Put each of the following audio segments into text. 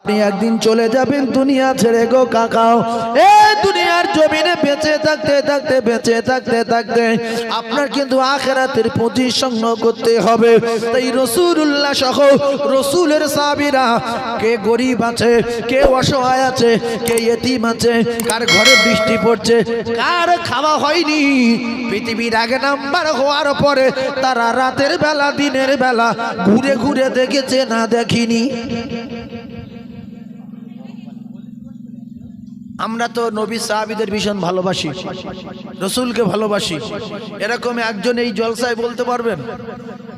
আপনি একদিন চলে যাবেন দুনিয়া ছেড়ে গো কাকাও। এই দুনিয়ার জমিনে বেঁচে থাকতে আপনার কিন্তু আখিরাতের প্রতি সঙ্গ করতে হবে। তাই রাসূলুল্লাহ সহ রাসূলের সাহাবীরা, কে গরিব আছে, কে অসহায় আছে, কে ইতিম আছে, কার ঘরে বৃষ্টি পড়ছে, কার খাওয়া হয়নি, পৃথিবীর আগে নাম্বার হওয়ার পরে তারা রাতের বেলা দিনের বেলা ঘুরে ঘুরে দেখেছে না দেখিনি? আমরা তো নবী সাহাবীদের ভীষণ ভালোবাসি, রসুলকে ভালোবাসি। এরকম একজন এই জলসায় বলতে পারবেন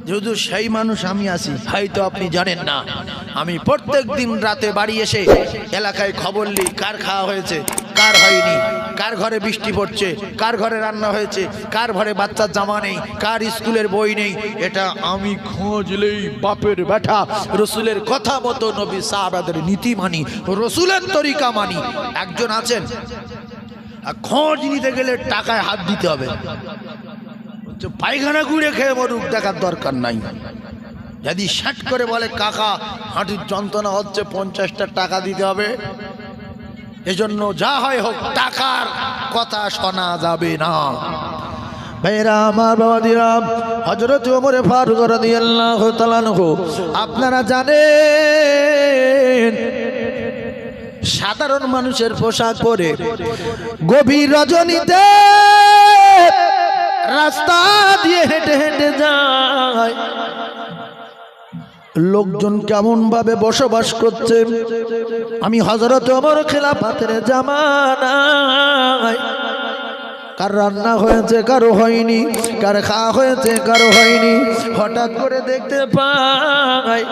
যেহেতু সেই মানুষ আমি আছি? হয়তো আপনি জানেন না, আমি প্রত্যেক দিন রাতে বাড়ি এসে এলাকায় খবর নিই কার খাওয়া হয়েছে, কার হয়নি, কার ঘরে বৃষ্টি পড়ছে, কার ঘরে রান্না হয়েছে, কার ঘরে বাচ্চার জামা নেই, কার স্কুলের বই নেই। এটা আমি খোঁজ লই, বাপের বেটা রসুলের কথা মতো নবী সাহাবাদের নীতি মানি, রসুলের তরিকা মানি। একজন আছেন খোঁজ নিতে গেলে টাকায় হাত দিতে হবে, পায়খানা ঘুরে খেয়ে মরুক, দেখার দরকার নাই। যদি শাট করে বলে কাকা হাঁটুর যন্ত্রণা হচ্ছে, 50টা টাকা দিতে হবে। এজন্য যা হয় হোক টাকার কথা শোনা যাবে না। ভাইরা আমার, বাবাদিরা, হযরত ওমর ফারুক রাদিয়াল্লাহু তাআলা আনহু, আপনারা জানেন সাধারণ মানুষের পোশাক পরে গভীর রজনীতে রাস্তা দিয়ে হেঁটে হেঁটে যায়। লোকজন কেমন ভাবে বসবাস করছে। আমি হযরত ওমর খেলাফতের জামানায় কার রান্না হয়েছে কারো হয়নি, কার খাওয়া হয়েছে কারো হয়নি, হঠাৎ করে দেখতে পাই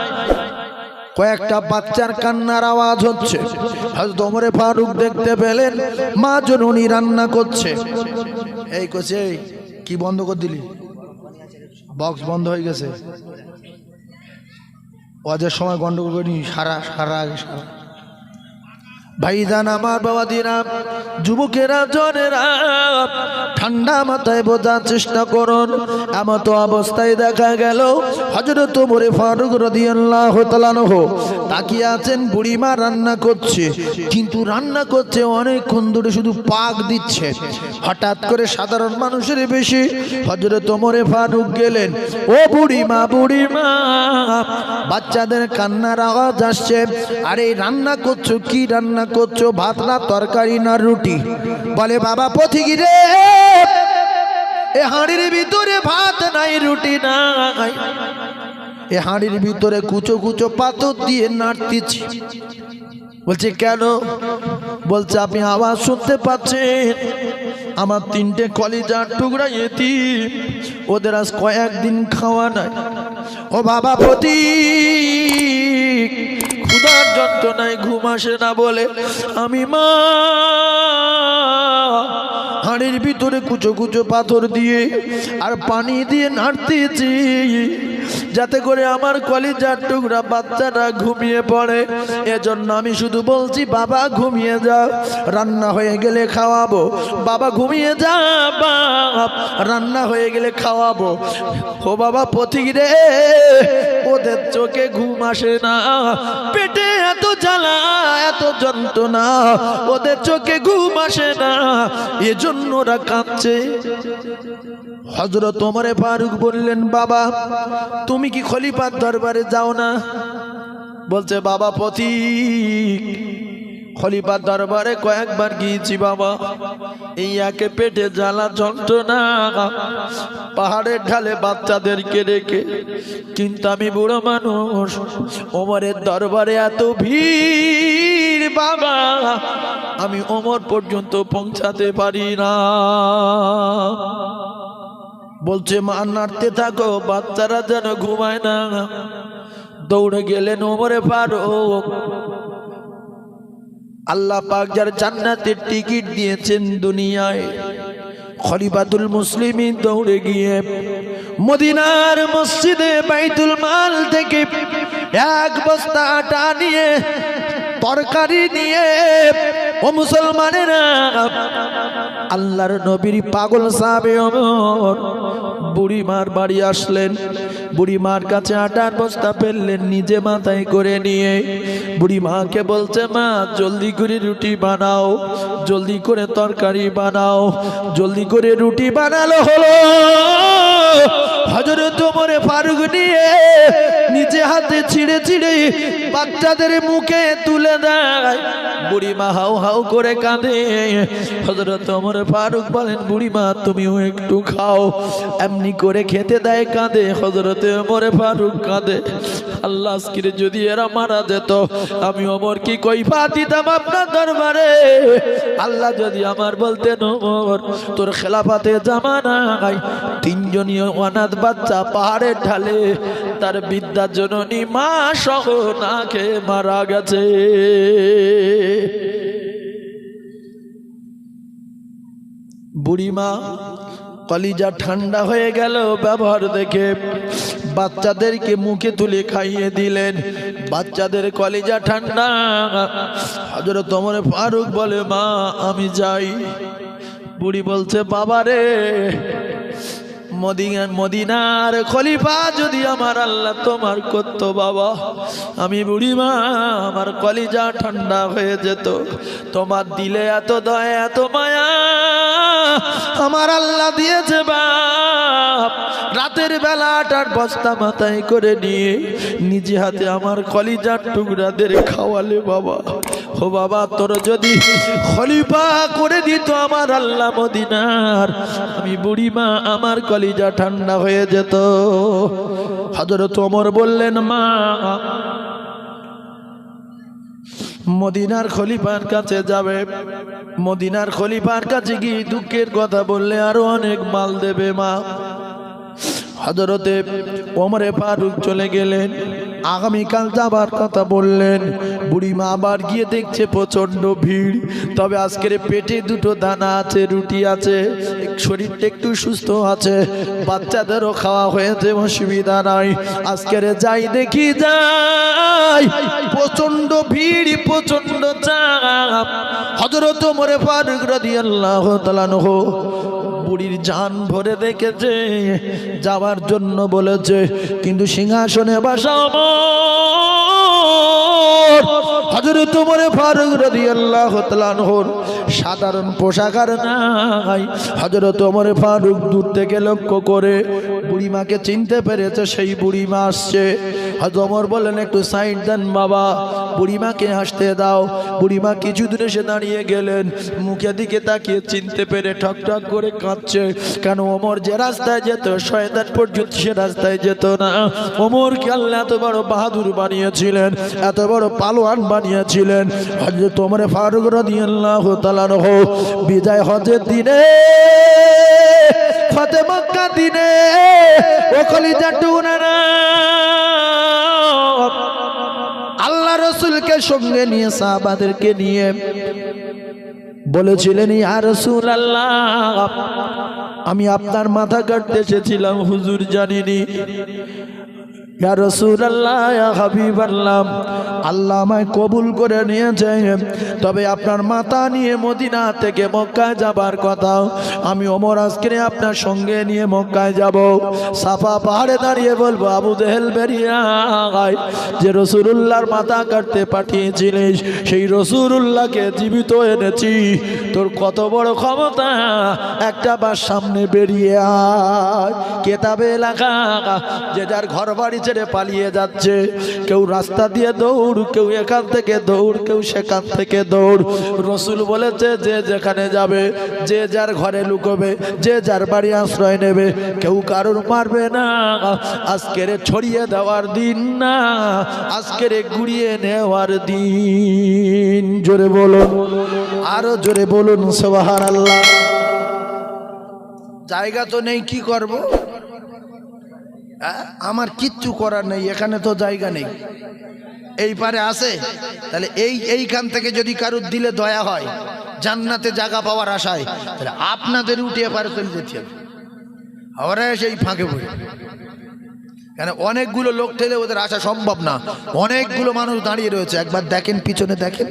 কয়েকটা বাচ্চার কান্নার আওয়াজ হচ্ছে। হযরত ওমর ফারুক দেখতে পেলেন মা জননী রান্না করছে। এই কইছে, কি বন্ধ করে দিলি? বক্স বন্ধ হয়ে গেছে। ওদের সময় গন্ডগোল করিনি, সারা ভাইজান আমার, বাবাদিরা, যুবকেরা, জনেরা, ঠান্ডা মাথায় বোঝার চেষ্টা করুন। এমত অবস্থায় দেখা গেল হযরত ওমর ফারুক রাদিয়াল্লাহু তাআলা আনহু তাকিয়ে আছেন। বুড়িমা রান্না করছে, কিন্তু রান্না করছে অনেকক্ষণ ধরে, শুধু পাক দিচ্ছে। হঠাৎ করে সাধারণ মানুষের বেশি হযরত ওমর ফারুক গেলেন, ও বুড়িমা, বুড়িমা, বাচ্চাদের কান্নার আওয়াজ আসছে। আরে রান্না করছো, কি রান্না করছো? ভাত না তরকারি না রুটি? বলে, বাবা পথিক রে, এ হাঁড়ির ভিতরে ভাত নাই, রুটি নাই, এ হাঁড়ির ভিতরে কুচো কুচো পাথর দিয়ে নাড়তেছি। বলছে কেন? বলছে আপনি আওয়াজ শুনতে পাচ্ছেন? আমার 3টে কলিজার টুকরা এতিম, ওদের আজ কয়েকদিন খাওয়া নাই। ও বাবা পথিক, ক্ষুধার যন্ত্রণায় ঘুম আসে না বলে আমি মা হাঁড়ির ভিতরে কুচো কুচো পাথর দিয়ে আর পানি দিয়ে নাড়তেছি, যাতে করে আমার কলিজার টুকরা বাচ্চারা ঘুমিয়ে পড়ে। এজন্য আমি শুধু বলছি, বাবা ঘুমিয়ে যাও, রান্না হয়ে গেলে খাওয়াবো। বাবা ঘুমিয়ে যা, বাপ রান্না হয়ে গেলে খাওয়াবো। ও বাবা পথিক রে, ওদের চোখে ঘুম আসে না, পেটে এত জ্বালা এত যন্ত্রণা, ওদের চোখে ঘুম আসে না, এজন্য ওরা কাঁদছে। হযরত ওমর ফারুক বললেন, বাবা তুমি কি খলিফার দরবারে যাও না? বলছে, বাবা পথিক, খলিফার দরবারে কয়েকবার গিয়েছি বাবা, এই একে পেটে জ্বালা যন্ত্রণা, পাহাড়ের ঢালে বাচ্চাদেরকে রেখে, কিন্তু আমি বুড়ো মানুষ, ওমরের দরবারে এত ভিড় বাবা, আমি ওমর পর্যন্ত পৌঁছাতে পারি না। বলছে, মা নাড়তে থাকো, বাচ্চারা যেন ঘুমায় না। দৌড়ে গেলেন ওমর ফারুক। আল্লাহ পাক যার জান্নাতের টিকিট দিয়েছেন দুনিয়ায়, খলিফাতুল মুসলিমিন দৌড়ে গিয়ে মদিনার মসজিদে বাইতুল মাল থেকে 1 বস্তা আটা নিয়ে, তরকারি নিয়ে ও মুসলমানেরা, আল্লাহর নবীর পাগল সাহাবে ওমর বুড়িমার বাড়ি আসলেন। বুড়িমার কাছে আটার বস্তা ফেললেন, নিজে মাথায় করে নিয়ে বুড়ি মাকে বলছে, মা জলদি করে রুটি বানাও, জলদি করে তরকারি বানাও। জলদি করে রুটি বানালো হলো। হযরত ওমর ফারুক নিয়ে নিজে হাতে ছিঁড়ে ছিঁড়ে বাচ্চাদের মুখে তুলে দেয়। বুড়ি মা হাউ হাউ করে কাঁদে। হযরত ওমর ফারুক বলেন, বুড়ি মা তুমিও একটু খাও। এমনি করে খেতে দেয়, কাঁদে। হযরত ওমর ফারুক কাঁদে, আল্লাহ আজকে যদি এরা মারা যেত, আমি ওমর কি কইফা দিতাম আপনার দরবারে। আল্লাহ যদি আমার বলতেন, ওমর তোর খেলাফতে জামানায় তিনজনই অনাথ বাচ্চা পাহাড়ের ঢালে তার বিদ্যা জননী মা সহ না খেয়ে মারা গেছে। বুড়িমা কলিজা ঠান্ডা হয়ে গেল ব্যবহার দেখে, বাচ্চাদেরকে মুখে তুলে খাইয়ে দিলেন। বাচ্চাদের কলিজা ঠান্ডা। হযরত ওমর ফারুক বলে, মা আমি যাই। বুড়ি বলছে, বাবা রে, মদিনার খলিফা যদি আমার আল্লাহ তোমার করতো বাবা, আমি বুড়ি মা আমার কলিজা ঠান্ডা হয়ে যেত। তোমার দিলে এত দয়া এত মায়া আমার আল্লাহ দিয়েছে বাপ। রাতের বেলা আটার বস্তা মাথায় করে নিয়ে নিজে হাতে আমার কলিজার টুকরাদের খাওয়ালে বাবা। ও বাবা, তোর যদি খলিফা করে দিত আমার আল্লাহ মদিনার, আমি বুড়ি মা আমার কলিজা ঠান্ডা হয়ে যেত। হযরত ওমর বললেন, মা মদিনার খলিফার কাছে যাবে। মদিনার খলিফার কাছে গিয়ে দুঃখের কথা বললে আরো অনেক মাল দেবে মা। হযরতে ওমর ফারুক চলে গেলেন। আগামীকাল যাবার কথা বললেন। বুড়ি মা আবার গিয়ে দেখছে প্রচন্ড ভিড়। তবে আজকের পেটে দুটো দানা আছে, রুটি আছে, শরীরটা একটু সুস্থ আছে, বাচ্চাদেরও খাওয়া হয়েছে, অসুবিধা নাই। আজকের যাই দেখি যাই, প্রচন্ড ভিড়, প্রচন্ড চাপ। হযরত ওমর ফারুক রাদিয়াল্লাহু তাআলা আনহু বুড়ির জান ভরে দেখেছে, যাওয়ার জন্য বলেছে, কিন্তু সিংহাসনে বসাও হযরত ওমর ফারুক রাদিয়াল্লাহু তাআলা আনহুর সাধারণ পোশাক আর নাই। হযরত ওমর ফারুক দূর থেকে লক্ষ্য করে বুড়িমাকে চিনতে পেরেছে, সেই বুড়িমা আসছে। হযরত ওমর বলেন, একটু সাইড দেন বাবা, বুড়িমাকে হাসতে দাও। বুড়িমা কিছু দূরে এসে দাঁড়িয়ে গেলেন, মুখের দিকে তাকিয়ে চিনতে পেরে ঠক ঠক করে কাঁদছে। কেন ওমর যে রাস্তায় যেত শয়তান পর্যন্ত সে রাস্তায় যেত না। ওমরকে আল্লাহ এত বড় বাহাদুর বানিয়েছিলেন, এত বড় পালোয়ান বানিয়েছিলেন। হযরত ওমর ফারুক রাদিয়াল্লাহু তাআলা আনহু বিজয় হজের দিনে, ফাতে মক্কা দিনে, ও কলিজা টুকরা আল্লাহ রাসূলকে সঙ্গে নিয়ে সাহাবাদেরকে নিয়ে বলেছিলেন, ইয়া রাসূলুল্লাহ আমি আপনার মাথা কাটতে এসেছিলাম, হুজুর জানিনি। ইয়া রাসূলুল্লাহ, ইয়া হাবিবাল্লাহ, আল্লাহ আমায় কবুল করে নিয়েছে, তবে আপনার মাথা নিয়ে মদিনা থেকে মক্কায় যাবার কথা। আমি ওমর আজকে আপনার সঙ্গে নিয়ে মক্কায় যাব। সাফা পাহাড়ে দাঁড়িয়ে বলবো, আবু জেহেল বেরিয়ে আয়, যে রাসূলুল্লাহর মাথা কাটতে পাঠিয়েছিলিস সেই রাসূলুল্লাহকে জীবিত এনেছি। তোর কত বড় ক্ষমতা, একটা বার সামনে বেরিয়ে আয়। কেতাবে লেখা, যে যার ঘর বাড়ি ছেড়ে পালিয়ে যাচ্ছে, কেউ রাস্তা দিয়ে দৌড়, কেউ এখান থেকে দৌড়, কেউ সেখান থেকে দৌড়। রাসূল বলেছে, যে যেখানে যাবে, যে যার ঘরে লুকোবে, যে যার বাড়ি আশ্রয় নেবে, কেউ কারোর মারবে না। আজকের ছড়িয়ে দেওয়ার দিন না, আজকের গুড়িয়ে নেওয়ার দিন। জোরে বলুন, আরো জোরে বলুন সুবহানাল্লাহ। জায়গা তো নেই, কি করব? আমার কিচ্ছু করার নেই, এখানে তো জায়গা নেই। এই পারে আছে, তাহলে এইখান থেকে যদি কারুর দিলে দয়া হয়, জান্নাতে জায়গা পাওয়ার আশায়, তাহলে আপনাদের উঠে পারে চলে যেতে হবে। ওরা সেই ফাঁকে বই, কেন অনেকগুলো লোক ঠেলে ওদের আসা সম্ভব না, অনেকগুলো মানুষ দাঁড়িয়ে রয়েছে। একবার দেখেন, পিছনে দেখেন।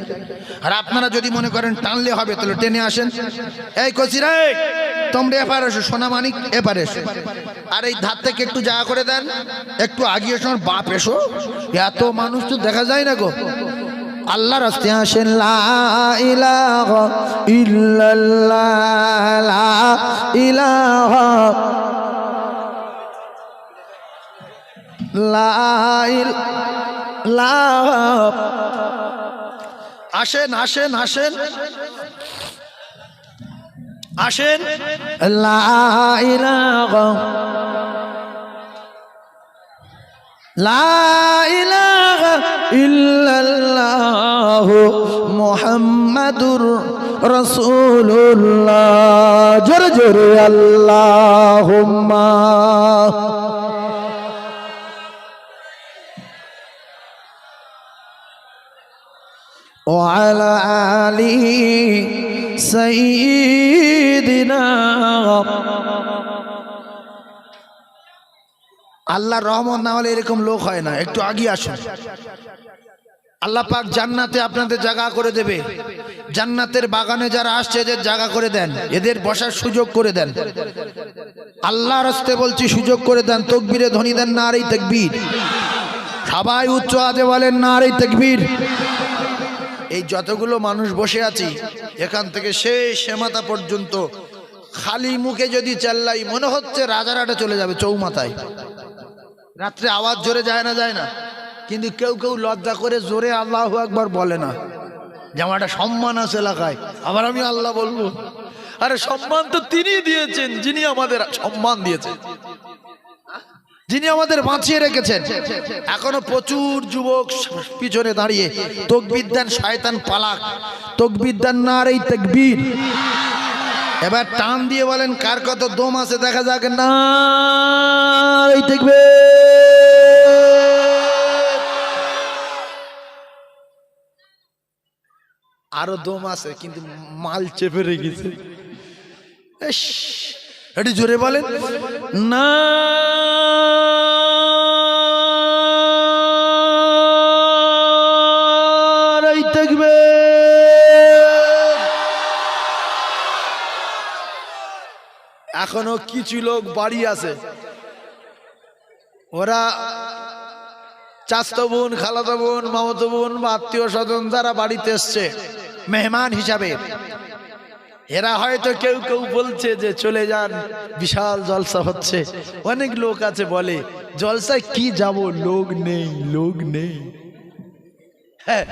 আর আপনারা যদি মনে করেন টানলে হবে তাহলে টেনে আসেন। এই কচিরা, তোমরা এপারে এসো, সোনামানিক এপারে এসো। আর এই ধার থেকে একটু জায়গা করে দেন, একটু আগিয়ে এসো। বাপ এসো, এত মানুষ তো দেখা যায় না গো। আল্লাহর রাস্তায় আসেন। লা ইলাহা ইল্লাল্লাহ, লা ইলাহা আসেন আসেন আসেন আসেন। লা ইলাহা ইল্লাল্লাহ মুহাম্মাদুর রাসূলুল্লাহ। জোরে জোরে আল্লাহুম্মা। وعلى آل سيدنا। আল্লাহর রহমত না হলে এরকম লোক হয় না। একটু আগিয়ে আসুন। আল্লাহ পাক জান্নাতে আপনাদের জায়গা করে দেবে। জান্নাতের বাগানে যারা আসছে এদের জায়গা করে দেন, এদের বসার সুযোগ করে দেন। আল্লাহর রাস্তায় বলছি, সুযোগ করে দেন। তাকবীরে ধ্বনি দেন, নারে তাকবীর। সবাই উচ্চ আওয়াজে বলেন নারে তাকবীর। এই যতগুলো মানুষ বসে আছি এখান থেকে শেষ সীমাতা পর্যন্ত খালি মুখে যদি চাল্লাই মনে হচ্ছে রাজারহাটে চলে যাবে, চৌমাথায়। রাত্রে আওয়াজ জোরে যায় না, যায় না, কিন্তু কেউ কেউ লজ্জা করে জোরে আল্লাহু আকবার বলে না। যেমন একটা সম্মান আছে এলাকায়, আবার আমি আল্লাহ বলবো। আরে সম্মান তো তিনি দিয়েছেন, যিনি আমাদের সম্মান দিয়েছেন, যিনি আমাদের বাঁচিয়ে রেখেছেন। এখনো প্রচুর যুবক পিছনে দাঁড়িয়ে তাকবীর দেন, শয়তান পালাক। তাকবীর দেন, নারে তাকবীর। এবার টান দিয়ে বলেন কার কত দম আছে দেখা যাক। নারে তাকবীর। আরো দম আছে কিন্তু মাল চেপে রেখেছে। এটি জোরে বলেন না। এখনো কিছু লোক বাড়ি আছে, ওরা চাচতো বোন, খালাতো বোন, মামাতো বোন বা আত্মীয় স্বজন যারা বাড়িতে এসছে মেহমান হিসাবে, এরা হয়তো কেউ কেউ বলছে যে চলে যান, বিশাল জলসা হচ্ছে। অনেক লোক আছে বলে জলসায় কি যাব, লোক নেই, লোক নেই। হ্যাঁ,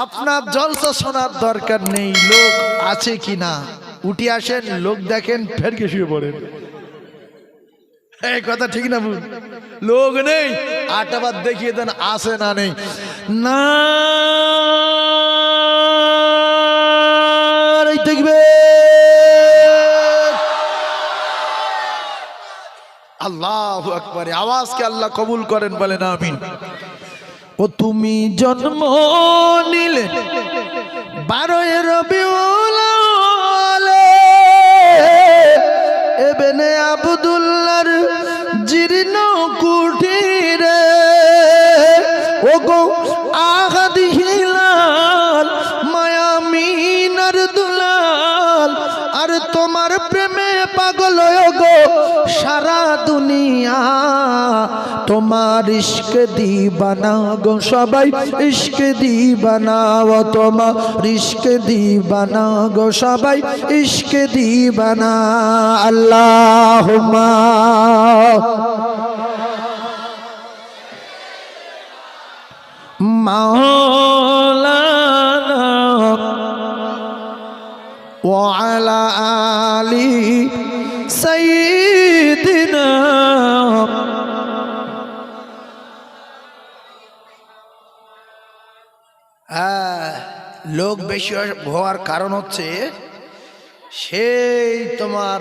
আপনার জলসা শোনার দরকার নেই, লোক আছে কি না উঠে আসেন, লোক দেখেন, ফেরকে শুয়ে পড়েন। এই কথা ঠিক না বুঝ? লোক নেই, আটাবার দেখিয়ে দেন আছে না নেই। না দেখবে আল্লাহু আকবার। আওয়াজকে আল্লাহ কবুল করেন, বলেন আমিন। ও তুমি জন্ম নিলে 12 রবিউল আউয়ালে, ইবনে আব্দুল্লাহর জীর্ণ কুটিরে। ও গো আহাদ হিলাল মায়ামিনার দুলাল, আর তোমার প্রেমে পাগল গো সারা দুনিয়া। তোমার ইশক দিবানা গো সবাই, ইশক দিবানা। ও তোমার ইশক দিবানা গো সবাই, ইশক দিবানা। আল্লাহুম্মা মাওলানা ওয়া আলা আলি সাইয়্যিদিনা। লোক বেশি হওয়ার কারণ হচ্ছে সেই তোমার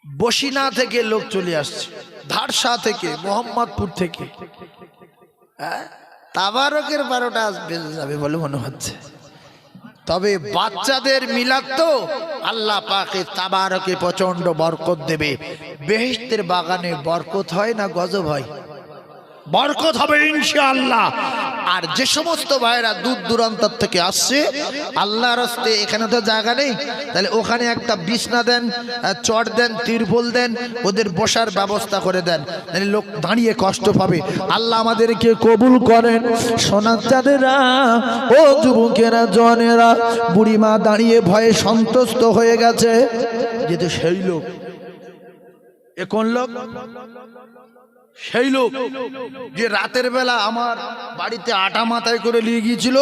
বসিনা থেকে লোক চলে আসছে, ধারসা থেকে, মোহাম্মদপুর থেকে। তাবারকের 12টা বেজে যাবে বলে মনে হচ্ছে। তবে বাচ্চাদের মিলাদ তো আল্লাহ পাকে তাবারকে প্রচন্ড বরকত দেবে। বেহেশতের বাগানে বরকত হয় না গজব হয়? বরকত হবে ইনশাআল্লাহ। আর যে সমস্ত ভাইরা দূর দূরান্তর থেকে আসছে আল্লাহর রাস্তে, এখানে তো জায়গা নেই, তাহলে ওখানে একটা বিছনা দেন, চট দেন, তিরপল দেন, ওদের বসার ব্যবস্থা করে দেন, তাহলে লোক দাঁড়িয়ে কষ্ট পাবে। আল্লাহ আমাদেরকে কবুল করেন। সোনার চাঁদেরা, ও যুবকেরা, জনেরা, বুড়িমা দাঁড়িয়ে ভয়ে সন্তুষ্ট হয়ে গেছে। যেহেতু সেই লোক, এ কোন লোক? সেই লোক যে রাতের বেলা আমার বাড়িতে আটা মাথায় করে নিয়ে গিয়েছিল,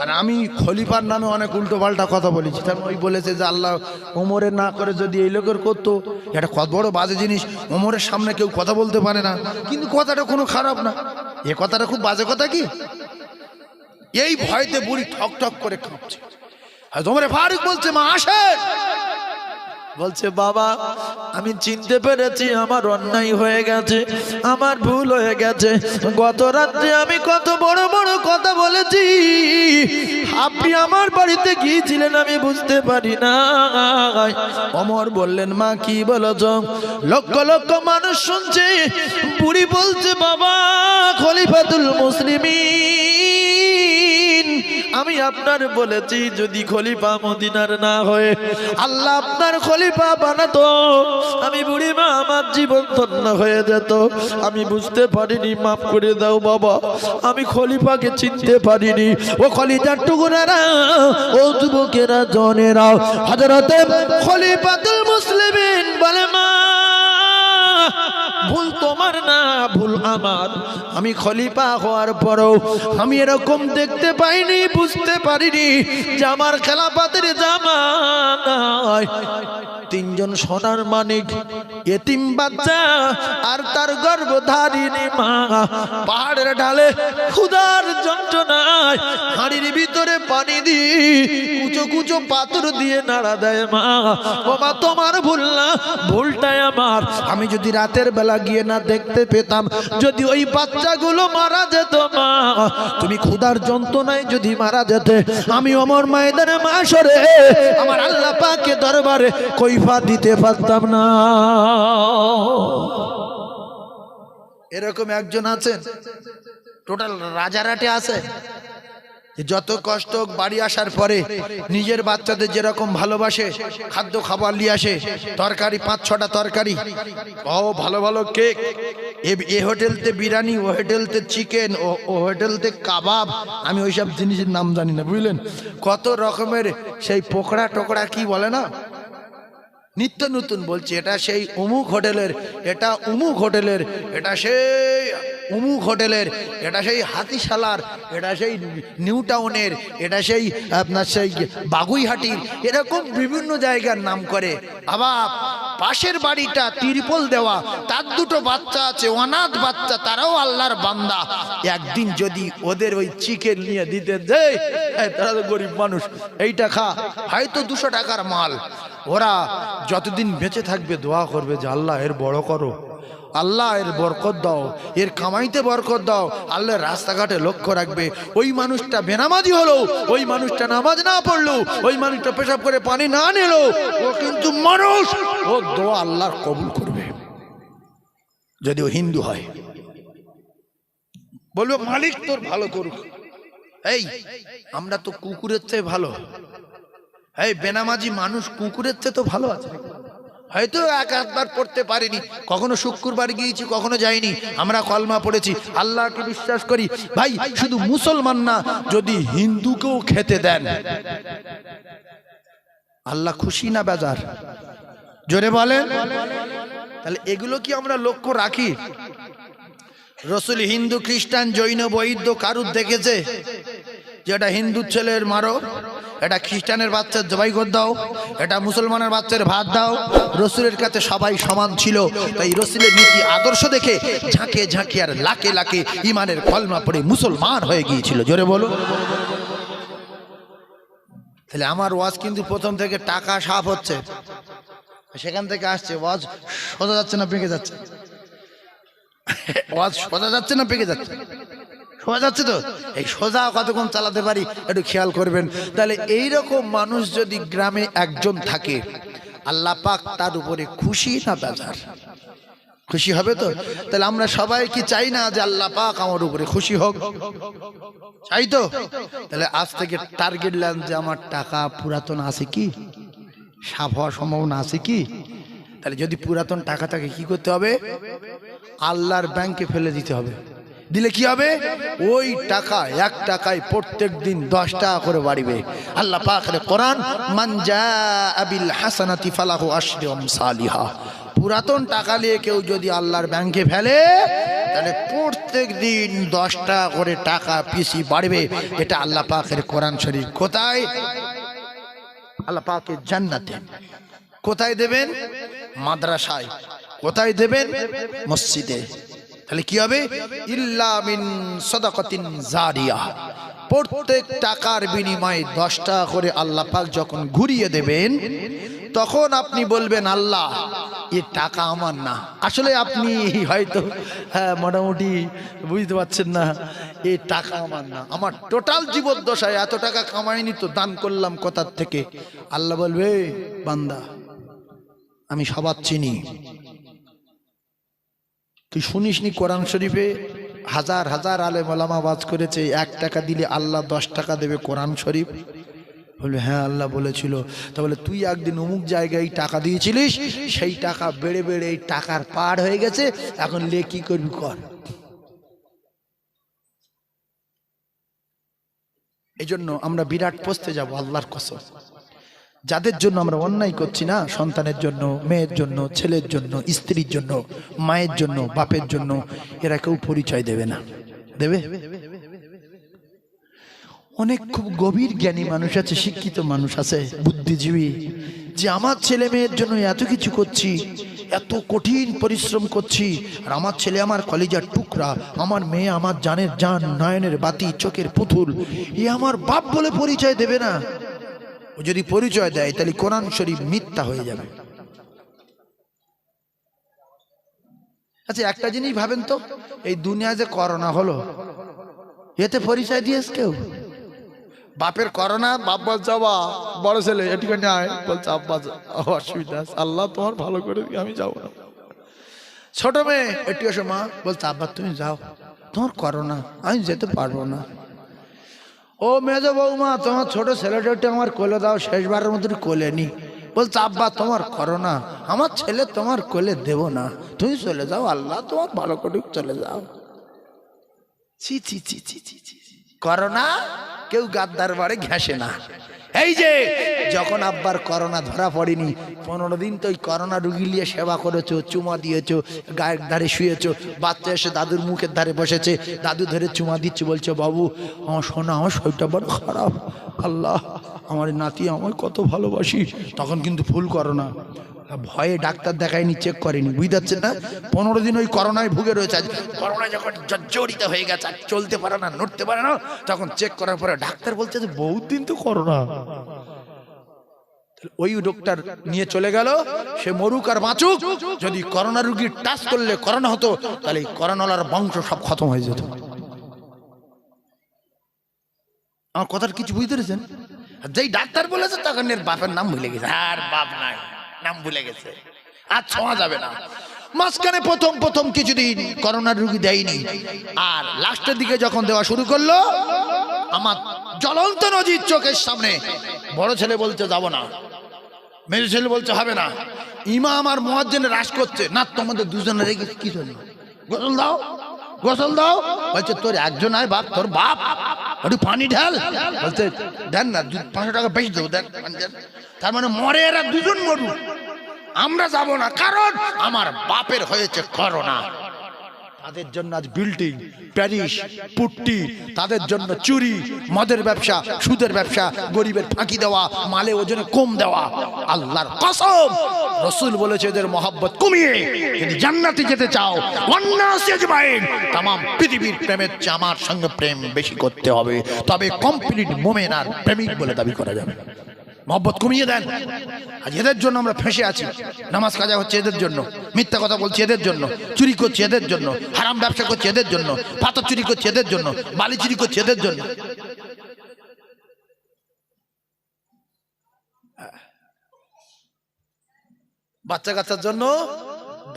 আর আমি খলিফার নামে অনেক উল্টো পাল্টা কথা বলেছি। তার ওই বলেছে যে আল্লাহ ওমরের না করে যদি এই লোকের করতো, এটা কত বড় বাজে জিনিস। ওমরের সামনে কেউ কথা বলতে পারে না, কিন্তু কথাটা কোনো খারাপ না। এ কথাটা খুব বাজে কথা কি? এই ভয়তে বুড়ি ঠক ঠক করে কাঁপছে। ওমরে ফারুক বলছে, মা আসেন। বলছে, বাবা আমি চিনতে পেরেছি আমার অন্যায় হয়ে গেছে, আমার ভুল হয়ে গেছে। গত রাত্রে আমি কত বড় বড় কথা বলেছি, আপনি আমার বাড়িতে গিয়েছিলেন আমি বুঝতে পারি না। ওমর বললেন, মা কি বলেছ? লক্ষ লক্ষ মানুষ শুনছে। বুড়ি বলছে, বাবা খলিফাতুল মুসলিমিন, আমি আপনার বলেছি যদি খলিফা মদিনার না হয়ে আল্লাহ আপনার খলিফা বানাতো, আমি বুড়ি মা আমার জীবন ধন্য হয়ে যেত। আমি বুঝতে পারিনি, মাফ করে দাও বাবা, আমি খলিফাকে চিনতে পারিনি। ও খলিফার টুকুরারা, ও যুবকেরা, জনেরা, হযরতে খলিফাতুল মুসলিমিন বলে, মা ভুল তোমার না, ভুল আমার। আমি খলিফা হওয়ার পরেও আমি এরকম দেখতে পাইনি, বুঝতে পারিনি যে আমার খেলাফতের জামানায় তিনজন সোনার মানিক, এতিম বাচ্চা আর তার গর্ভধারিণী মা পাহাড়ের ঢালে ক্ষুধার যন্ত্রণায় হাড়ির ভিতরে পানি দিয়ে কুচো কুচো পাথর দিয়ে নাড়া দেয়। মা, ও মা তোমার ভুল না, ভুলটাই আমার। আমি যদি রাতের বেলা গিয়ে না দেখতে পেতাম, যদি ওই বাচ্চাগুলো মারা যেত, মা তুমি ক্ষুধার যন্ত্রণায় যদি মারা যেতে, আমি ওমর ময়দানে মাশরে আমার আল্লাহ পাকের দরবারে কৈফা দিতে পারতাম না। এরকম একজন আছেন, টোটাল রাজারাটে আছে, যত কষ্ট বাড়ি আসার পরে নিজের বাচ্চাদের যেরকম ভালোবাসে, খাদ্য খাবার নিয়ে আসে, তরকারি 5-6টা তরকারি, ও ভালো ভালো কেক, এ হোটেলতে বিরিয়ানি, ও হোটেলতে চিকেন, ও হোটেলতে কাবাব, আমি ওইসব জিনিসের নাম জানি না, বুঝলেন? কত রকমের সেই পোকড়া টোকড়া কি বলে না, নিত্য নতুন বলছি, এটা সেই অমুক হোটেলের, এটা অমুক হোটেলের, এটা সেই অমুক হোটেলের, এটা সেই হাতিশালার, এটা সেই নিউ টাউনের, এটা সেই আপনার সেই বাগুইহাটির, এরকম বিভিন্ন জায়গার নাম করে। আবার পাশের বাড়িটা তিরপল দেওয়া, তার 2টো বাচ্চা আছে, অনাথ বাচ্চা, তারাও আল্লাহর বান্দা। একদিন যদি ওদের ওই চিকেন নিয়ে দিতে দেয়, তারা তো গরিব মানুষ, এইটা খা, হয়তো 200 টাকার মাল, ওরা যতদিন বেঁচে থাকবে দোয়া করবে যে আল্লাহ এর বড় করো, আল্লাহ এর বরকত দাও, এর কামাইতে বরকত দাও। আল্লাহ রাস্তাঘাটে লক্ষ্য রাখবে। ওই মানুষটা বেনামাজি হলো, ওই মানুষটা নামাজ না পড়লো, ওই মানুষটা পেশাব করে পানি না নিল, ও কিন্তু মানুষ, ও দোয়া আল্লাহর কবুল করবে। যদি ও হিন্দু হয়, বলবো মালিক তোর ভালো করুক। এই আমরা তো কুকুরের চেয়ে ভালো, এই বেনামাজি মানুষ কুকুরের চেয়ে তো ভালো আছে। হয়তো একবার পড়তে পারিনি, কখনো শুক্রবার গিয়েছি, কখনো যাইনি, আমরা কলমা পড়েছি, আল্লাহকে বিশ্বাস করি। ভাই শুধু মুসলমান না, যদি হিন্দুকেও খেতে দেন, আল্লাহ খুশি না বেজার? জোরে বলেন। তাহলে এগুলো কি আমরা লক্ষ্য রাখি? রসুল হিন্দু, খ্রিস্টান, জৈন, বৌদ্ধ কারুর দেখেছে যে এটা হিন্দুর ছেলের মারো, এটা খ্রিস্টানের বাচ্চার জবাই করে দাও, এটা মুসলমানের বাচ্চার ভাত দাও? রসুলের কাছে সবাই সমান ছিল। তাই রসুলের নীতি আদর্শ দেখে ঝাঁকে ঝাঁকে আর লাখে লাখে ইমানের কলমা পড়ে মুসলমান হয়ে গিয়েছিল। জোরে বলো। তাহলে আমার ওয়াজ কিন্তু প্রথম থেকে টাকা সাফ হচ্ছে, সেখান থেকে আসছে। ওয়াজ সোজা যাচ্ছে না পেকে যাচ্ছে? ওয়াজ সোজা যাচ্ছে না পেকে যাচ্ছে? বোঝা যাচ্ছে তো? এই সোজা কতক্ষণ চালাতে পারি একটু খেয়াল করবেন। তাহলে এইরকম মানুষ যদি গ্রামে একজন থাকে, আল্লাহ পাক তার উপরে খুশি না বেজার? খুশি হবে তো? তাহলে আমরা সবাই কি চাই না যে আল্লাহ পাক আমার উপরে খুশি হোক? চাই তো? তাহলে আজ থেকে টার্গেট নেন যে আমার টাকা পুরাতন আছে কি, সাফ হওয়ার সম্ভাবনা আছে কি? তাহলে যদি পুরাতন টাকা থাকে কি করতে হবে? আল্লাহর ব্যাংকে ফেলে দিতে হবে। দিলে কি হবে? ওই টাকা, এক টাকায় প্রত্যেক দিন 10 টাকা করে বাড়বে। আল্লাহ পাকের কোরআন, মান জাআ বিল হাসানাতি ফালাহু আশরু আমসালিহা। পুরাতন টাকা নিয়ে কেউ যদি আল্লাহর ব্যাংকে ফেলে, তাহলে প্রত্যেক দিন 10 টাকা করে টাকা পিসি বাড়বে। এটা আল্লাহ পাকের কোরআন শরীফ। কোথায়? আল্লাহ পাকের জান্নাতে। কোথায় দেবেন? মাদ্রাসায়। কোথায় দেবেন? মসজিদে। তাহলে কি হবে? ইল্লা মিন সাদাকাতিন জারিয়া। প্রত্যেক টাকার বিনিময়ে 10 টাকা করে আল্লাহ পাক যখন ঘুরিয়ে দেবেন, তখন আপনি বলবেন আল্লাহ এই টাকা আমার না। আসলে আপনি হয়তো মোটামুটি বুঝতে পারছেন না, এই টাকা আমার না, আমার টোটাল জীবদ্দশায় এত টাকা কামাইনি তো, দান করলাম কোথার থেকে। আল্লাহ বলবে, বান্দা আমি সবার চিনি। তুই শুনিসনি কোরআন শরীফে হাজার হাজার আলেম ওলামা ওয়াজ করেছে 1 টাকা দিলে আল্লাহ 10 টাকা দেবে? কোরআন শরীফ বলবে হ্যাঁ আল্লাহ বলেছিল। তা বলে তুই একদিন অমুক জায়গায় টাকা দিয়েছিলিস, সেই টাকা বেড়ে বেড়ে এই টাকার পার হয়ে গেছে, এখন লে কি করবি কর। এই জন্য আমরা বিরাট পোস্তে যাব আল্লাহর কসম। যাদের জন্য আমরা অন্যায় করছি না, সন্তানের জন্য, মেয়ের জন্য, ছেলের জন্য, স্ত্রীর জন্য, মায়ের জন্য, বাপের জন্য, এরা কেউ পরিচয় দেবে না। দেবে? অনেক খুব গভীর জ্ঞানী মানুষ আছে, শিক্ষিত মানুষ আছে, বুদ্ধিজীবী, যে আমার ছেলে মেয়ের জন্য এত কিছু করছি, এত কঠিন পরিশ্রম করছি, আর আমার ছেলে আমার কলিজার টুকরা, আমার মেয়ে আমার জানের জান, নয়নের বাতি, চোখের পুতুল, এ আমার বাপ বলে পরিচয় দেবে না। ও যদি পরিচয় দেয় তাহলে কোরআন শরীফ মিথ্যা হয়ে যাবে। আচ্ছা একটা জিনিস ভাবেন তো, এই দুনিয়া যে করোনা হলো, এতে পরিচয় দিয়েছে কেউ? বাপের করোনা, বাপ বলছে বাবা বড় ছেলে এটিকে নেয়, বলছে আব্বা অসুবিধা আছে, আল্লাহ তোমার ভালো করে দিয়ে আমি যাবো না। ছোট মেয়ে এটি এসে মা বলছে আব্বা তুমি যাও, তোমার করোনা, আমি যেতে পারবো না। ও মেজ বৌমা তোমার ছোট ছেলেটা আমার কোলে দাও, শেষবারের মতো কোলে নি। বলছে আব্বা তোমার করোনা, আমার ছেলে তোমার কোলে দেব না, তুমি চলে যাও, আল্লাহ তোমার ভালো করে চলে যাও। ছি ছি ছি ছি ছি ছি। করোনা কেউ গাদ্দার বাড়ি ঘেঁষে না। এই যে যখন আব্বার করোনা ধরা পড়েনি, 15 দিন তো ওই করোনা রুগী নিয়ে সেবা করেছো, চুমা দিয়েছো, গায়ের ধারে শুয়েছো, বাচ্চা এসে দাদুর মুখের ধারে বসেছে, দাদু ধরে চুমা দিচ্ছে, বলছো বাবু আমার সোনা, আমার শরীরটা বড় খারাপ, আল্লাহ আমার নাতি আমার কত ভালোবাসি। তখন কিন্তু ফুল করোনা, ভয়ে ডাক্তার দেখায়নি, চেক করেনি, বুঝতে পারছেন না? 15 দিন ওই করোনায় ভুগে রয়েছে। করোনা যখন জর্জরিত হয়ে গেছে, চলতে পারে না, নড়তে পারে না, তখন চেক করার পরে ডাক্তার বলছে যে বহুত দিন তো করোনা। ওই ডক্টর নিয়ে চলে গেল, সে মরুক আর বাঁচুক, যদি করোনা রোগীর টাচ করলে করোনা হতো, তাহলে করোনার বংশ সব খতম হয়ে যেত। আমার কথার কিছু বুঝতে পেরেছেন? যেই ডাক্তার বলেছে তখন এর বাপের নাম ভুলে গেছে, আর বাপ নাই, নাম ভুলে গেছে, আর ছোঁয়া যাবে না। মাঝখানে প্রথম কিছুদিন করোনার রোগী দেয়নি, আর লাস্টের দিকে যখন দেওয়া শুরু করলো, আমার জ্বলন্ত নজির চোখের সামনে, বড় ছেলে বলছে যাব না, মেজো ছেলে বলছে হবে না, ইমাম আর মুয়াজ্জিন রাশ করছে, না তোমাদের দুজনের রেগে কি জন্য, গোসল দাও গোসল দাও, বলছে তোর একজন আয় বাপ, তোর বাপ একটু পানি ঢাল, বলছে দেন না 500 টাকা বেশি দেবো, দেন। তার মানে মরে এরা দুজন মরুক, আমরা যাব না, কারণ আমার বাপের হয়েছে করোনা। তাদের জন্য আজ বিল্ডিং, প্যারিস, পুট্টি, তাদের জন্য চুরি, মদের ব্যবসা, সুদের ব্যবসা, গরিবের ফাঁকি দেওয়া, মালে ওজনে কম দেওয়া। আল্লাহর কসম, রাসূল বলেছে এদের মহব্বত কমিয়ে যদি জান্নাতে যেতে চাও, ওয়ান্নাসি আজমাইন, तमाम পৃথিবীর প্রেমের চেয়ে আমার সঙ্গে প্রেম বেশি করতে হবে, তবে কমপ্লিট মুমিন আর প্রেমিক বলে দাবি করা যাবে। মহব্বত কমিয়ে দেন। আজ এদের জন্য আমরা ফেঁসে আছি। নামাজ কাজা হচ্ছে এদের জন্য, মিথ্যা কথা বলছি এদের জন্য, চুরি করছি এদের জন্য, হারাম ব্যবসা করছি এদের জন্য, পাথর চুরি করছি এদের জন্য, বালি চুরি করছি এদের জন্য। বাচ্চা কাচ্চার জন্য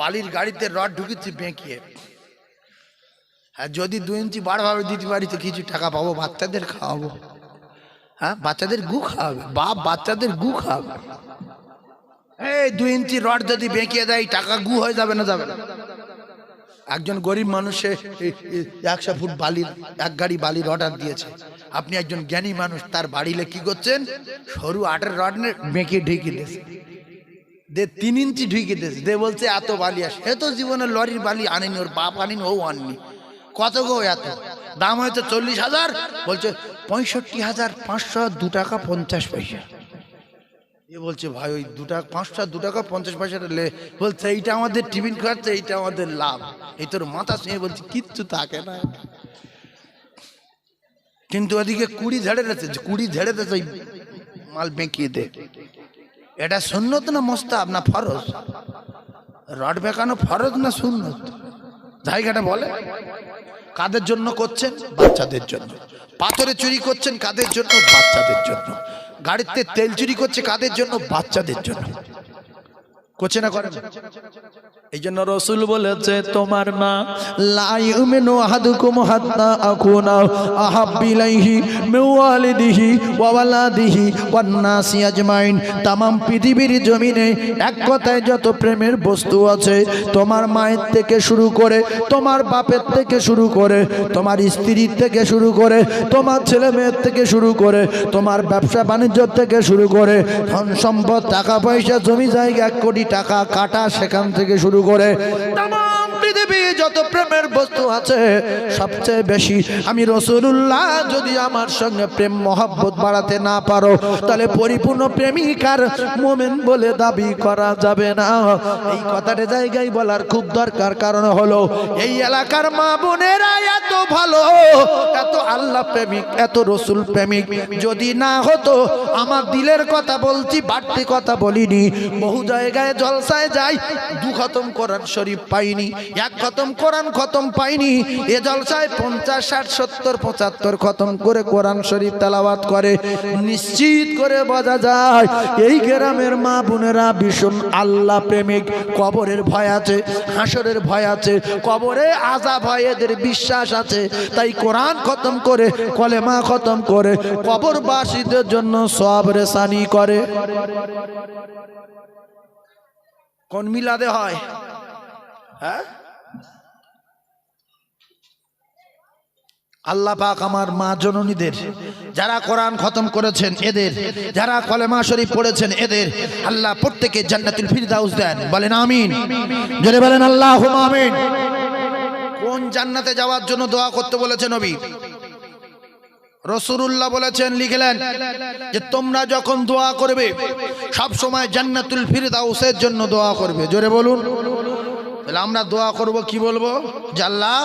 বালির গাড়িতে রড ঢুকিয়েছি বেঁকিয়ে। আর যদি 2 ইঞ্চি বাড়ভাবে দিতে পারি তো কিছু টাকা পাবো, বাচ্চাদের খাওয়াবো। হ্যাঁ, বাচ্চাদের গু খাওয়াবে, বাপ বাচ্চাদের গু খাওয়াবে। এই 2 ইঞ্চি রড যদি বেঁকিয়ে দেয় টাকা গু হয়ে যাবে না? যাবে না। একজন গরিব মানুষে 100 ফুট বালির 1 গাড়ি বালির অর্ডার দিয়েছে। আপনি একজন জ্ঞানী মানুষ, তার বাড়িলে কি করছেন? সরু 8-এর রড বেঁকিয়ে ঢেকে দিয়েছে, 3 ইঞ্চি ঢুকে দিয়েছে, বলছে এত বালি আসে। এ তো জীবনে লরির বালি আনেনি, ওর বাপ আনেনি, ও আননি। কত গো এত দাম? হয়েছে 40,000, বলছে 65,502 টাকা 50 পয়সা। এ বলছে ভাই ওই 2 টাকা 2 টাকা 50 পয়সাটা লে। বলছে এইটা আমাদের টিফিন খরচা, এইটা আমাদের লাভ। এই তোর মাথা শুয়ে বলছে কিচ্ছু থাকে না। কিন্তু ওদিকে 20 ঝেড়ে দিয়েছে, 20 ঝেড়ে দিয়েছে মাল বেঁকিয়ে দে। এটা সুন্নত না মুস্তাহাব না ফরজ? রড বেঁকানো ফরজ না সুন্নত? জায়গাটা বলে। কাদের জন্য করছেন? বাচ্চাদের জন্য। পাথরে চুরি করছেন কাদের জন্য? বাচ্চাদের জন্য। গাড়িতে তেল চুরি করছে কাদের জন্য? বাচ্চাদের জন্য। করছে না করেন? এই জন্য রসুল বলেছে তোমার মা লা ইউমিনু আহাদুকুম হাত্তা আকুনা আহাব্বু ইলাইহি মিন ওয়ালিদিহি ওয়া ওয়ালাদিহি ওয়ান নাসি আজমাইন। तमाम পৃথিবীর জমিনে এক কথায় যত প্রেমের বস্তু আছে, তোমার মায়ের থেকে শুরু করে, তোমার বাপের থেকে শুরু করে, তোমার স্ত্রীর থেকে শুরু করে, তোমার ছেলে মেয়ের থেকে শুরু করে, তোমার ব্যবসা বাণিজ্য থেকে শুরু করে, ধন সম্পদ টাকা পয়সা জমি জায়গা 1 কোটি টাকা কাটা সেখান থেকে শুরু করে तमाम পৃথিবী যত প্রেমের বস্তু আছে সবচেয়ে বেশি আমি রাসূলুল্লাহ যদি আমার সঙ্গে প্রেম মহব্বত বাড়াতে না পারো তাহলে পরিপূর্ণ প্রেমিক আর মুমিন বলে দাবি করা যাবে না। এই কথাটা জায়গায় বলার খুব দরকার, কারণ হলো এই এলাকার মা বোনেরা এত ভালো, এত আল্লাহ প্রেমিক, এত রাসূল প্রেমিক। যদি না হতো, আমার দিলের কথা বলছি, বাড়তি কথা বলিনি, বহু জায়গায় জলসায় যাই 2 খতম কোরআন শরীফ পাইনি, 1 খতম কোরআন খতম পাইনি। এ জলসায় 50, 60, 70, 75 খতম করে কোরআন শরীফ তেলাওয়াত করে। নিশ্চিত করে বোঝা যায় এই গ্রামের মা বোনেরা ভীষণ আল্লাহ প্রেমিক। কবরের ভয় আছে, হাসরের ভয় আছে, কবরে আযাব হয় এদের বিশ্বাস আছে। তাই কোরআন খতম করে, কলেমা খতম করে কবরবাসীদের জন্য সওয়াব রেসানি করে। কোন মিলাদে হয়? হ্যাঁ, আল্লাহ পাক আমার মা জননীদের, যারা কোরআন খতম করেছেন এদের, যারা কলেমা শরীফ পড়েছেন এদের আল্লাহ প্রত্যেককে জান্নাতুল ফিরদাউস দেন। বলেন আমিন, জোরে বলেন আল্লাহুম্মা আমিন। কোন জান্নাতে যাওয়ার জন্য দোয়া করতে বলেছে নবী? রাসূলুল্লাহ বলেছেন, লিখলেন যে তোমরা যখন দোয়া করবে সব সময় জান্নাতুল ফিরদাউসের জন্য দোয়া করবে। জোরে বলুন। তাহলে আমরা দোয়া করব কি বলবো? যে আল্লাহ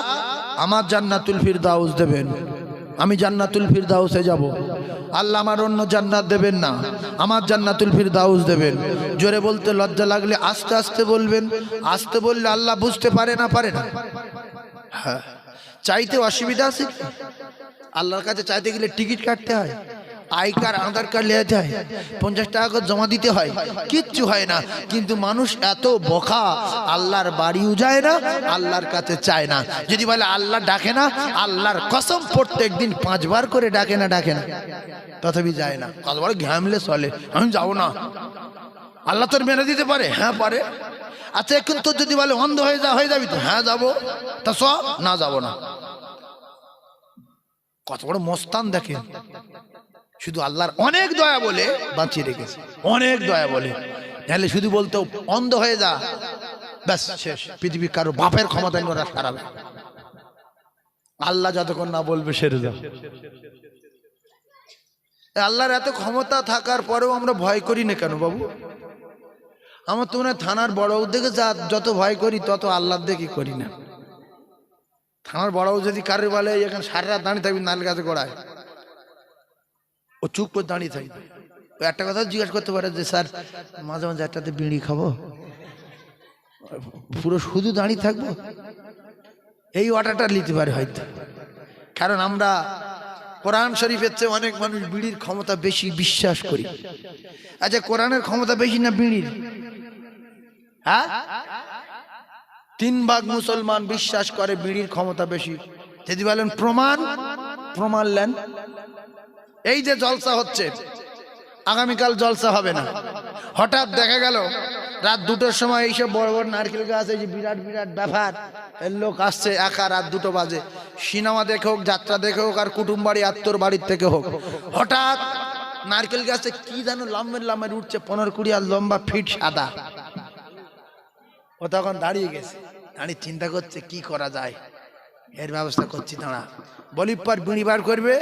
আমার জান্নাতুল ফিরদাউস দেবেন, আমি জান্নাতুল ফিরদাউসে যাব। আল্লাহ আমার অন্য জান্নাত দেবেন না, আমার জান্নাতুল ফিরদাউস দেবেন। জোরে বলতে লজ্জা লাগলে আস্তে আস্তে বলবেন। আস্তে বললে আল্লাহ বুঝতে পারে না? পারে না? হ্যাঁ। চাইতে অসুবিধা আছে? আল্লাহর কাছে চাইতে গেলে টিকিট কাটতে হয়, আই কার্ড আধার কার্ড নিয়ে যায়, 50 টাকা করে জমা দিতে হয়, কিচ্ছু হয় না। কিন্তু মানুষ এত বোকা, আল্লাহর বাড়িও যায় না, আল্লাহর কাছে চায় না। যদি বলে আল্লাহ ডাকে না, আল্লাহর কসম প্রত্যেক দিন 5 বার করে ডাকে না, ডাকে না, তথাপি যায় না। কতবার ঘামলে চলে, আমি যাবো না। আল্লাহ তোর মেনে দিতে পারে? হ্যাঁ পারে। আচ্ছা এখন তোর যদি বলে অন্ধ হয়ে যাবি তো? হ্যাঁ যাবো। তা না যাবো না। কত বড় মস্তান দেখেন। শুধু আল্লাহর অনেক দয়া বলে বাঁচিয়ে রেখেছে, অনেক দয়া বলে। তাহলে শুধু বলতো অন্ধ হয়ে যা, ব্যাস শেষ। পৃথিবীর কারো বাপের ক্ষমতা ওরা সারাবে। আল্লাহ যতক্ষণ না বলবে সেরে যা। আল্লাহর এত ক্ষমতা থাকার পরেও আমরা ভয় করি না কেন বাবু? আমার তো মনে হয় থানার বড় উদ্যোগে যত ভয় করি তত আল্লাহর দেখি করি না। থানার বড় যদি কারোর বলে এখানে সারা রাত দাঁড়িয়ে থাকবি নাল গাছে গোড়ায়, ও চুপ করে দাঁড়িয়ে থাকবে। ওই একটা কথা জিজ্ঞাসা করতে পারে যে স্যার মাঝে মাঝে একটাতে বিড়ি খাবো, পুরো শুধু দাঁড়িয়ে থাকবো, এই অর্ডারটা নিতে পারে হয়তো। কারণ আমরা কোরআন শরীফের চেয়ে অনেক মানুষ বিড়ির ক্ষমতা বেশি বিশ্বাস করি। আচ্ছা, কোরআনের ক্ষমতা বেশি না বিড়ির? হ্যাঁ, 3 ভাগ মুসলমান বিশ্বাস করে বিড়ির ক্ষমতা বেশি। যদি বলেন প্রমাণ, প্রমাণ নেন। এই যে জলসা হচ্ছে, আগামীকাল জলসা হবে না, হঠাৎ দেখা গেল রাত 2টোর সময় এইসব বড় বড় নারকেল গাছ, এই যে বিরাট বিরাট ব্যাপার, এর লোক আসছে একা রাত 2টো বাজে, সিনেমা দেখে হোক, যাত্রা দেখে হোক, আর কুটুম বাড়ি আত্মর বাড়ির থেকে হোক, হঠাৎ নারকেল গাছে কি যেন লাম্বের লাম্বের উঠছে, 15-20 আর লম্বা, ফিট সাদা। ও তখন দাঁড়িয়ে গেছে, দাঁড়িয়ে চিন্তা করছে কি করা যায়, এর ব্যবস্থা করছি। দাঁড়া, বলি পর বিড়ি বার করবে,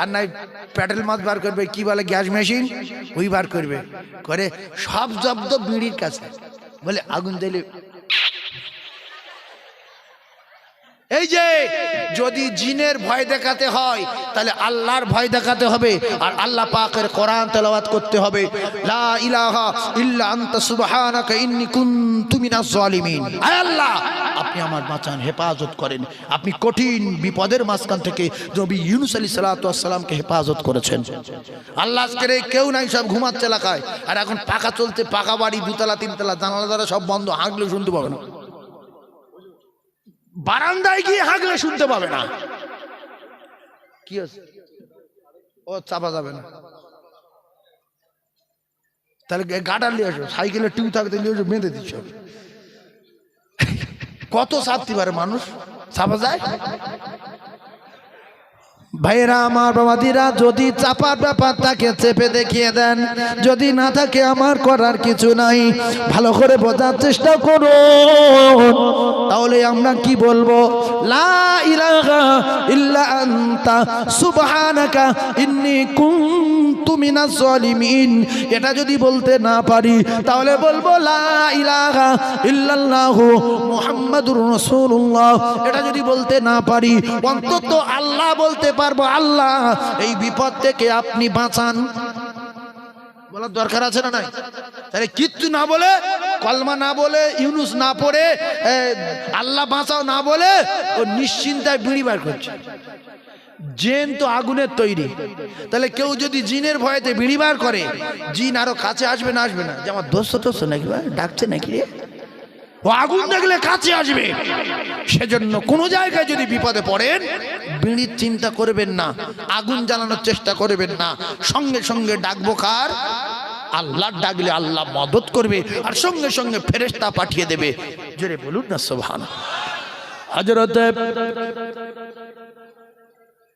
আর নাই প্যাটেল মাছ বার করবে, কি বলে গ্যাস মেশিন, ওই বার করবে, করে সব জব্দ বিড়ির কাছে। বলে আগুন দিলে, এই যে যদি জিনের ভয় দেখাতে হয় তাহলে আল্লাহর ভয় দেখাতে হবে, আর আল্লাহ পাকের কোরআন তেলাওয়াত করতে হবে। লা ইলাহা ইল্লা আনতা সুবহানাকা ইন্নী কুনতু মিনাজ জালিমিন। আয় আল্লাহ, আপনি আমার বাঁচান, হেফাজত করেন। আপনি কঠিন বিপদের মাঝখান থেকে নবী ইউনূস আলাইহিস সালাতু ওয়াস সালামকে হেফাজত করেছেন। আল্লাহ আজকের কেউ নাই, সব ঘুমাচ্ছে এলাকায়, আর এখন পাকা চলতে, পাকা বাড়ি, 2তলা 3তলা, জানালা দ্বারা সব বন্ধ, হাঁকলে শুনতে পাবে না, বারান্দায় গিয়ে হাঁকলে শুনতে পাবে না। কি আছে ও চাপা যাবে না, তাহলে গাটার নিয়ে আসো, সাইকেলের টিউ থাকতে নিয়ে আসো, বেঁধে দিচ্ছ। কত চাপতে পারে মানুষ, চাপা যায়? ভাইরা আমার, বাবাদিরা, যদি চাপার ব্যাপার থাকে চেপে দেখিয়ে দেন, যদি না থাকে আমার করার কিছু নাই। ভালো করে বোঝার চেষ্টা করুন, তাহলে আমরা কি বলবো? লা ইলাহা ইল্লা আনতা সুবহানাকা ইন্নী কুনতু মিনাজ জালিমিন। এটা যদি বলতে না পারি তাহলে বলবো লা ইলাহা ইল্লাল্লাহু মুহাম্মাদুর রাসূলুল্লাহ। এটা যদি বলতে না পারি, অন্তত আল্লাহ বলতে পারবো, আল্লাহ এই বিপদ থেকে আপনি বাঁচান। বলার দরকার আছে না নাই? তাহলে কিচ্ছু না বলে, কলমা না বলে, ইউনুস না পড়ে, আল্লাহ বাঁচাও না বলে, ও নিশ্চিন্তায় বিড়ি বার করছে। জিন তো আগুনের তৈরি, তাহলে কেউ যদি জিনের ভয়েতে বিড়ি বার করে, জিন আরো কাছে আসবে না? আসবে না? যে আমার দোস্ত টোস্ত নাকি ডাকছে নাকি রে, ও আগুন দেখলে কাছে আসবে। সেজন্য কোন জায়গায় যদি বিপদে পড়েন, বিড়ির চিন্তা করবেন না, আগুন জ্বালানোর চেষ্টা করবেন না, সঙ্গে সঙ্গে ডাকবো কার? আল্লাহ। ডাকলে আল্লাহ মদত করবে, আর সঙ্গে সঙ্গে ফেরেশতা পাঠিয়ে দেবে। জোরে বলুন না সুবহানাল্লাহ। হযরত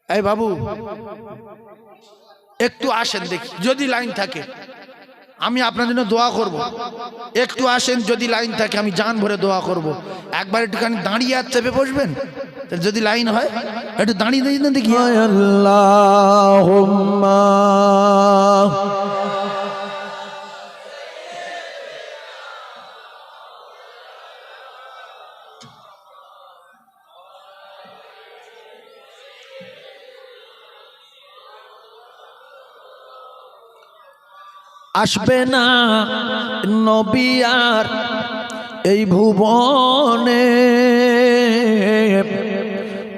এই বাবু একটু আসেন দেখি, যদি লাইন থাকে আমি আপনার জন্য দোয়া করব। একটু আসেন, যদি লাইন থাকে আমি জান ভরে দোয়া করব। একবার একটুখানি দাঁড়িয়ে আর চেপে বসবেন, যদি লাইন হয় একটু দাঁড়িয়ে দাঁড়িয়ে দেখি। আল্লাহুম্মা আসবে না নবী আর এই ভুবনে,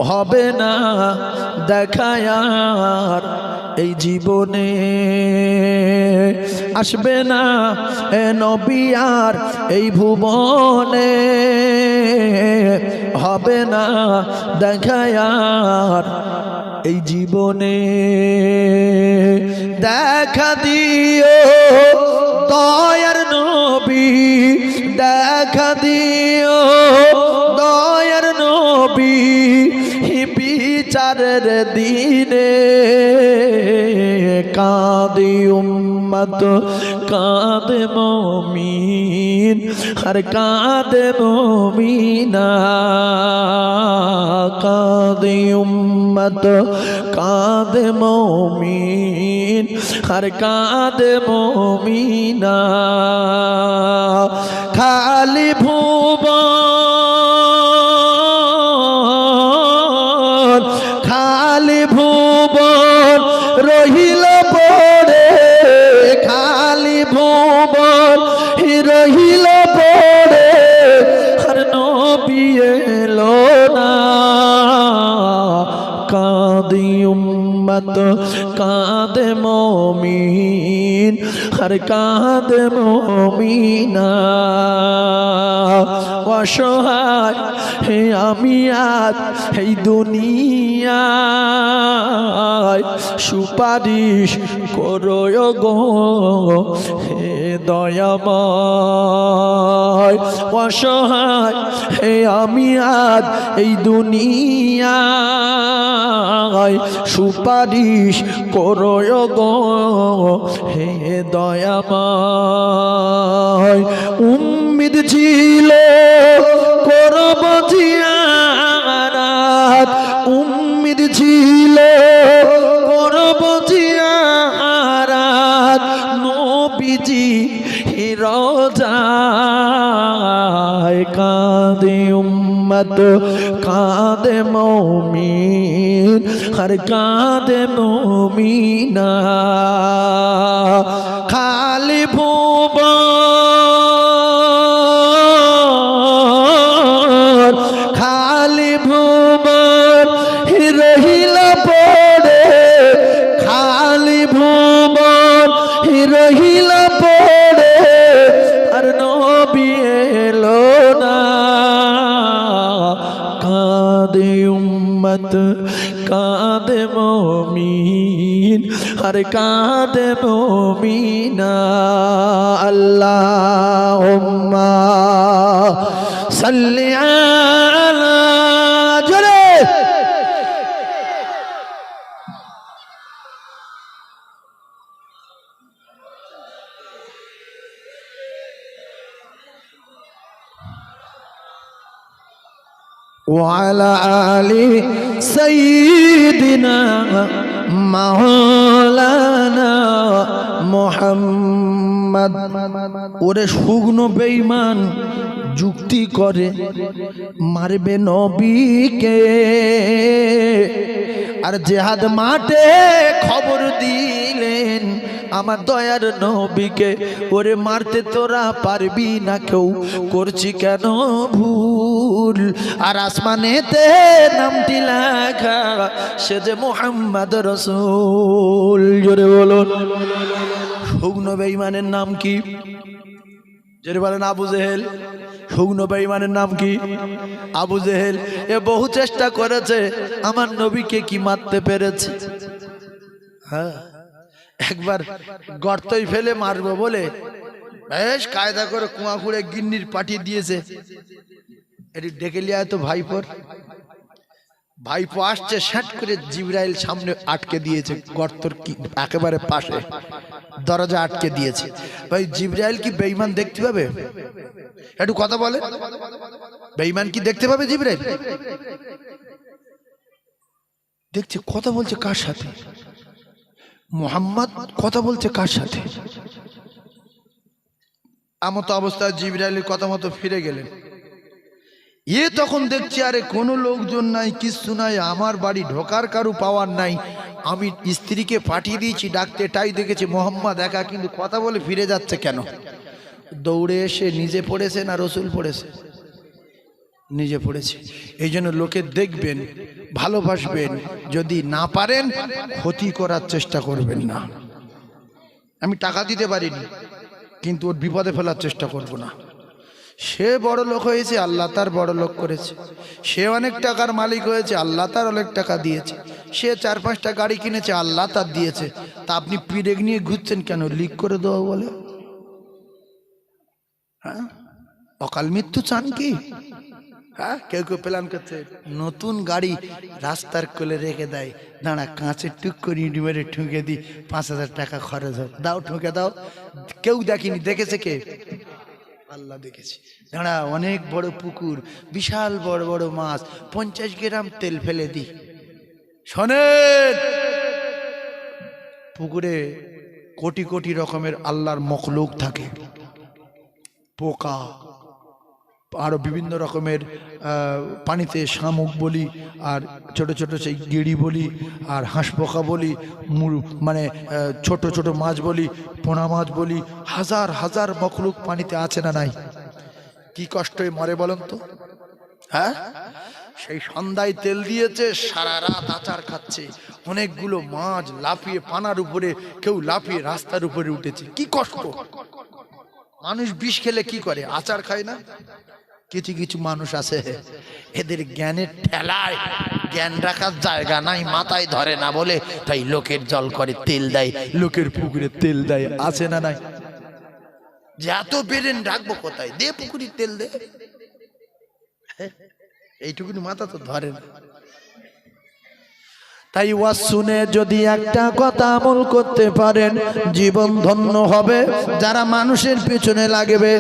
হবে না দেখা আর এই জীবনে। আসবে না নবী আর এই ভুবনে, হবে না দেখা আর এই জীবনে। দেখা দিও দয়ার নবী, দেখা দিও দয়ার নবী, বিচারের দিনে কাঁদে উম্মত, কাঁদে মুমিন, আর কাঁদে মুমিনা। কাঁদে উম্মত, কাঁদে মুমিন, আর কাঁদে মুমিনা। খালি ভুবন, খালি ভুবন রহিল পড়ে, রহিল পড়ে আর নবী এলো না কাঁদি উম্মত কাঁদে মুমিন আর কাঁদে মুমিনা অসহায় হে আমি আজ এই দুনিয়ায় সুপারিশ করো গো হে দয়াময় অসহায় হে আমি আজ এই দুনিয়ায় সুপারিশ করো গো হে দয়াময় উম্মিদ ছিল করব জিয়ারত উম্মিদ ছিল করব জিয়ারত নবীজি রোজায় কাঁদে উম্মত কাঁদে মুমিন আর কাঁদে মুমিনা খালি ভুবন খালি ভুবন রহিল পড়ে খালি ভুবন রহিল পড়ে আর নবী এলো না কাঁদে উম্মত কাঁদে মুমিন আর কাঁদে মুমিনা আল্লাহুম্মা সাল্লি আলা জোরে وعلى آل سيدنا مولانا محمد ওরে শুকনো বেঈমান যুক্তি করে মারবে নবীকে আর জিহাদ মাঠে খবর দিলেন আমার দয়ার নবীকে ওরে মারতে তোরা পারবি না কেউ করছি কেন ভুল আর আসমানেতে নামটি লেখা সে যে মুহাম্মদ রাসূল জোরে বলুন শুকনো বেঈমানের নাম কি জোরে বলেন আবু জেহেল শুকনো বেঈমানের নাম কি আবু জেহেল এ বহু চেষ্টা করেছে আমার নবীকে কি মারতে পেরেছে হ্যাঁ একবার গর্তই ফেলে মারবো বলে বেশ কায়দা করে কুয়া খুঁড়ে গিন্নির পাঠিয়ে দিয়েছে এটি ডেকে লিয়া তো ভাইপো আসছে শ্যাট করে জিবরাইল সামনে আটকে দিয়েছে গর্তর কি একেবারে পাশে দরজা আটকে দিয়েছে ভাই জিবরাইল কি বেঈমান দেখতে পাবে একটু কথা বলে বেঈমান কি দেখতে পাবে জিবরাইল দেখছে কথা বলছে কার সাথে মুহাম্মদ কথা বলছে কার সাথে আমতো অবস্থায় জিবরাইলের কথা মতো ফিরে গেলেন এ তখন দেখছি আরে কোনো লোকজন নাই কিছু নাই আমার বাড়ি ঢোকার কারু পাওয়ার নাই আমি স্ত্রীকে পাঠিয়ে দিয়েছি ডাকতে টাই দেখেছি মুহাম্মদ একা কিন্তু কথা বলে ফিরে যাচ্ছে কেন দৌড়ে এসে নিজে পড়েছে না রসুল পড়েছে নিজে পড়েছে এই জন্য লোকে দেখবেন ভালোবাসবেন যদি না পারেন ক্ষতি করার চেষ্টা করবেন না আমি টাকা দিতে পারিনি কিন্তু ওর বিপদে ফেলার চেষ্টা করব না সে বড় লোক হয়েছে আল্লাহ তার বড় লোক করেছে সে অনেক টাকার মালিক হয়েছে আল্লাহ তার অনেক টাকা দিয়েছে সে 4-5টা গাড়ি কিনেছে আল্লাহ তার দিয়েছে তা আপনি পিরেক নিয়ে ঘুরছেন কেন লিক করে দেওয়া বলে হ্যাঁ অকাল মৃত্যু চান কি হ্যাঁ কেউ কেউ প্ল্যান করছে নতুন গাড়ি রাস্তার কোলে রেখে দেয় দাঁড়া কাঁচের টুক করে ইট মেরে ঠুকে দিই 5,000 টাকা খরচ হোক দাও ঠুকে দাও কেউ দেখিনি দেখেছে কে আল্লাহ দেখেছি দাঁড়া অনেক বড় পুকুর বিশাল বড় বড় মাছ 50 গ্রাম তেল ফেলে দি শোনেন পুকুরে কোটি কোটি রকমের আল্লাহর মখলুক থাকে পোকা আরও বিভিন্ন রকমের পানিতে শামুক বলি, আর ছোট ছোট সেই গেড়ি বলি, আর হাঁসপোকা বলি, মানে ছোট ছোট মাছ বলি, পোনা মাছ বলি, হাজার হাজার মখলুক পানিতে আছে না নাই? কি কষ্টই মরে বলেন তো? হ্যাঁ, সেই সন্ধ্যায় তেল দিয়েছে, সারা রাত আচার খাচ্ছে। অনেকগুলো মাছ লাফিয়ে পানার উপরে, কেউ লাফিয়ে রাস্তার উপরে উঠেছে। কি কষ্ট! মানুষ বিষ খেলে কি করে? আচার খায় না? কিছু কিছু মানুষ আছে, এদের জ্ঞানের ঠেলায় জ্ঞান রাখার জায়গা নাই, মাথায় ধরে না বলে তাই লোকের জল করে তেল দেয়, লোকের পুকুরে তেল দেয়, আছে না নাই? যে এত বেরেন রাখবো কোথায়, দে পুকুরি তেল দে, এইটুকুনি মাথা তো ধরে না। তাই ওয়াজ শুনে যদি একটা কথা আমল করতে পারেন, জীবন ধন্য হবে। যারা মানুষের পেছনে লাগবে